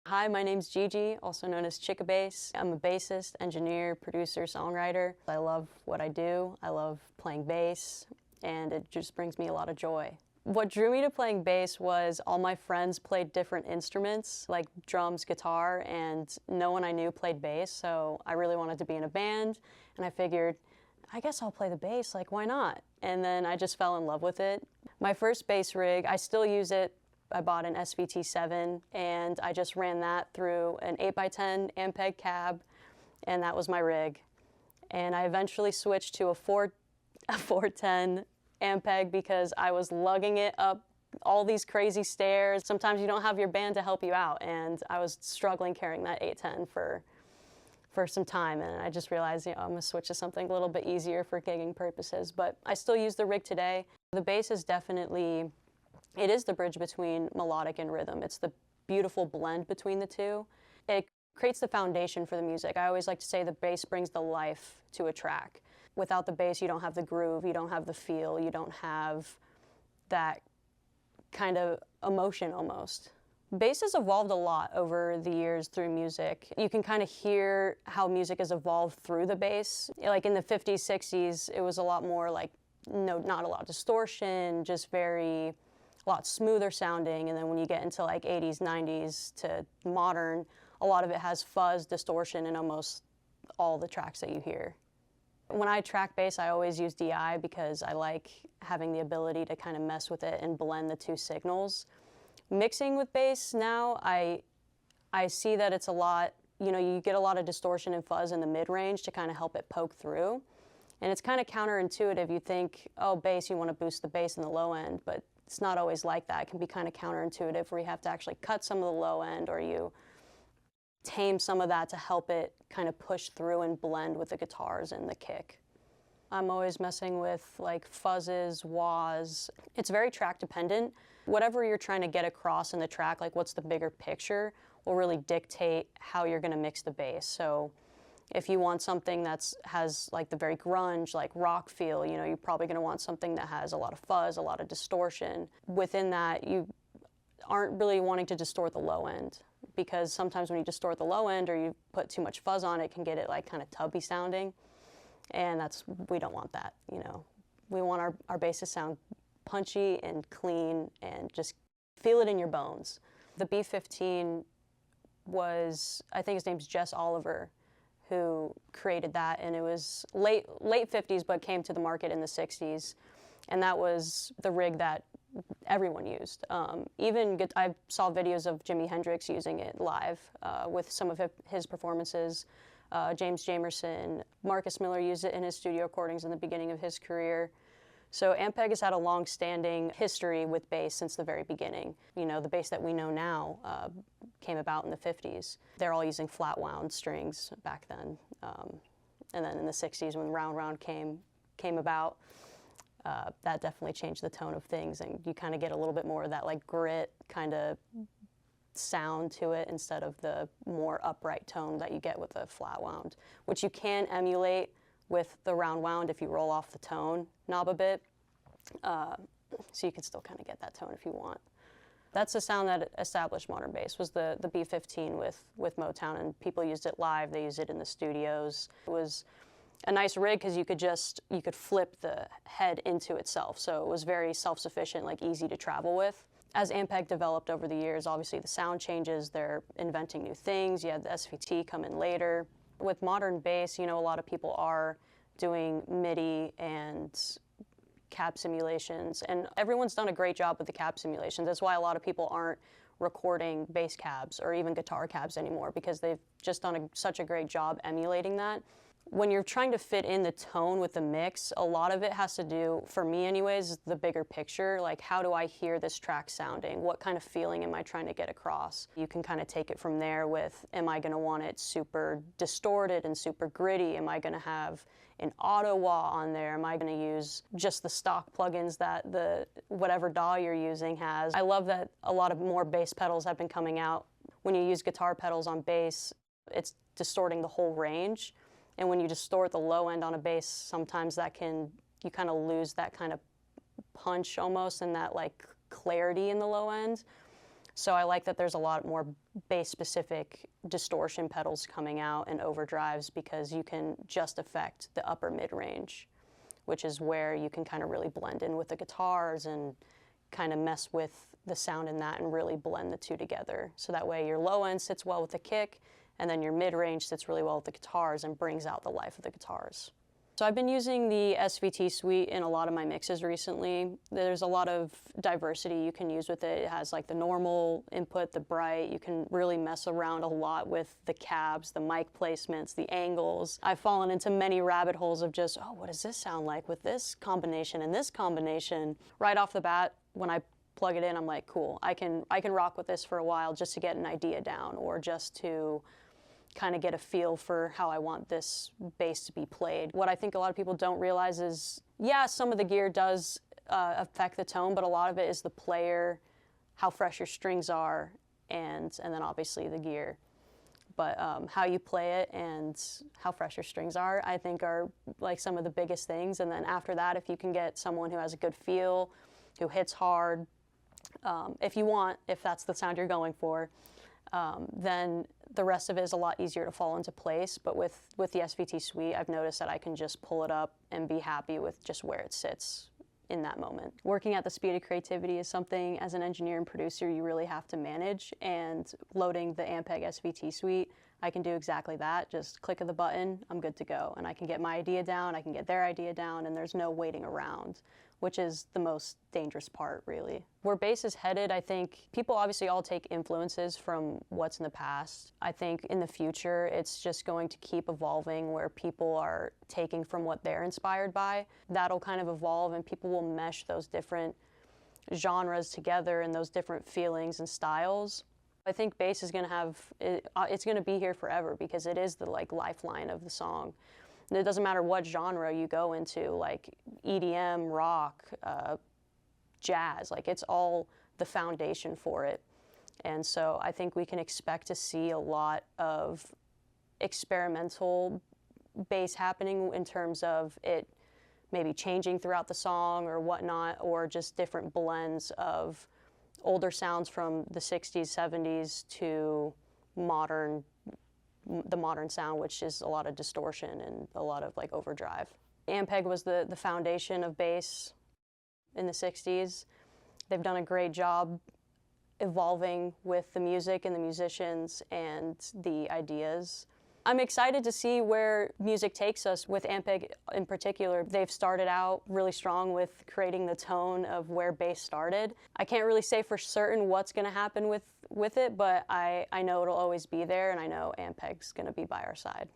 Hi, my name's Gigi, also known as Chickabass. I'm a bassist, engineer, producer, songwriter. I love what I do. I love playing bass, and it just brings me a lot of joy. What drew me to playing bass was all my friends played different instruments, like drums, guitar, and no one I knew played bass, so I really wanted to be in a band, and I figured, I guess I'll play the bass, like why not? And then I just fell in love with it. My first bass rig, I still use it. I bought an SVT 7, and I just ran that through an 8x10 Ampeg cab, and that was my rig. And I eventually switched to a 410 Ampeg because I was lugging it up all these crazy stairs. Sometimes you don't have your band to help you out, and I was struggling carrying that 810 for some time, and I just realized, I'm gonna switch to something a little bit easier for gigging purposes. But I still use the rig today. The bass is definitely, it is the bridge between melodic and rhythm. It's the beautiful blend between the two. It creates the foundation for the music. I always like to say the bass brings the life to a track. Without the bass, you don't have the groove, you don't have the feel, you don't have that kind of emotion almost. Bass has evolved a lot over the years through music. You can kind of hear how music has evolved through the bass. Like in the 50s, 60s, it was a lot more like, not a lot of distortion, just a lot smoother sounding. And then when you get into like 80s, 90s to modern, a lot of it has fuzz, distortion in almost all the tracks that you hear. When I track bass, I always use DI because I like having the ability to kind of mess with it and blend the two signals. Mixing with bass now, I see that it's a lot, you get a lot of distortion and fuzz in the mid-range to kind of help it poke through. And it's kind of counterintuitive. You think, oh, bass, you want to boost the bass in the low end, but it's not always like that. It can be kind of counterintuitive where you have to actually cut some of the low end, or you tame some of that to help it kind of push through and blend with the guitars and the kick. I'm always messing with like fuzzes, wahs. It's very track dependent. Whatever you're trying to get across in the track, like what's the bigger picture, will really dictate how you're going to mix the bass. So if you want something that has like the very grunge, like rock feel, you're probably going to want something that has a lot of fuzz, a lot of distortion. Within that, you aren't really wanting to distort the low end, because sometimes when you distort the low end or you put too much fuzz on it, it can get it like kind of tubby sounding. And we don't want that, We want our bass to sound punchy and clean and just feel it in your bones. The B15 was, I think his name's Jess Oliver, who created that, and it was late 50s, but came to the market in the 60s. And that was the rig that everyone used. I saw videos of Jimi Hendrix using it live with some of his performances. James Jamerson, Marcus Miller used it in his studio recordings in the beginning of his career. So Ampeg has had a long-standing history with bass since the very beginning. The bass that we know now came about in the 50s. They're all using flat wound strings back then. And then in the 60s, when round came about, that definitely changed the tone of things, and you kind of get a little bit more of that like grit kind of sound to it instead of the more upright tone that you get with a flat wound, which you can emulate with the round wound if you roll off the tone knob a bit. So you can still kind of get that tone if you want. That's the sound that established modern bass, was the B15 with Motown, and people used it live, they used it in the studios. It was a nice rig because you could flip the head into itself, so it was very self-sufficient, like easy to travel with. As Ampeg developed over the years, obviously the sound changes, they're inventing new things. You had the SVT come in later. With modern bass, a lot of people are doing MIDI and cab simulations, and everyone's done a great job with the cab simulations. That's why a lot of people aren't recording bass cabs or even guitar cabs anymore, because they've just done such a great job emulating that. When you're trying to fit in the tone with the mix, a lot of it has to do, for me anyways, the bigger picture. Like, how do I hear this track sounding? What kind of feeling am I trying to get across? You can kind of take it from there with, am I going to want it super distorted and super gritty? Am I going to have an auto wah on there? Am I going to use just the stock plugins that whatever DAW you're using has? I love that a lot of more bass pedals have been coming out. When you use guitar pedals on bass, it's distorting the whole range. And when you distort the low end on a bass, sometimes you kind of lose that kind of punch almost, and that like clarity in the low end. So I like that there's a lot more bass-specific distortion pedals coming out and overdrives, because you can just affect the upper mid-range, which is where you can kind of really blend in with the guitars and kind of mess with the sound in that and really blend the two together. So that way your low end sits well with the kick, and then your mid-range sits really well with the guitars and brings out the life of the guitars. So I've been using the SVT Suite in a lot of my mixes recently. There's a lot of diversity you can use with it. It has like the normal input, the bright. You can really mess around a lot with the cabs, the mic placements, the angles. I've fallen into many rabbit holes of just, oh, what does this sound like with this combination and this combination? Right off the bat, when I plug it in, I'm like, cool, I can rock with this for a while just to get an idea down, or just to kind of get a feel for how I want this bass to be played. What I think a lot of people don't realize is, yeah, some of the gear does affect the tone, but a lot of it is the player, how fresh your strings are, and then obviously the gear. But how you play it and how fresh your strings are, I think, are like some of the biggest things. And then after that, if you can get someone who has a good feel, who hits hard, if that's the sound you're going for, then the rest of it is a lot easier to fall into place. But with the SVT Suite, I've noticed that I can just pull it up and be happy with just where it sits in that moment. Working at the speed of creativity is something, as an engineer and producer, you really have to manage, and loading the Ampeg SVT Suite, I can do exactly that. Just click of the button, I'm good to go. And I can get my idea down, I can get their idea down, and there's no waiting around, which is the most dangerous part, really. Where bass is headed, I think people obviously all take influences from what's in the past. I think in the future, it's just going to keep evolving, where people are taking from what they're inspired by. That'll kind of evolve, and people will mesh those different genres together and those different feelings and styles. I think bass is gonna it's gonna be here forever, because it is the lifeline of the song. And it doesn't matter what genre you go into, like EDM, rock, jazz, it's all the foundation for it. And so I think we can expect to see a lot of experimental bass happening, in terms of it maybe changing throughout the song or whatnot, or just different blends of older sounds from the 60s, 70s to the modern sound, which is a lot of distortion and a lot of overdrive. Ampeg was the foundation of bass in the 60s. They've done a great job evolving with the music and the musicians and the ideas. I'm excited to see where music takes us with Ampeg in particular. They've started out really strong with creating the tone of where bass started. I can't really say for certain what's going to happen with it, but I know it'll always be there, and I know Ampeg's going to be by our side.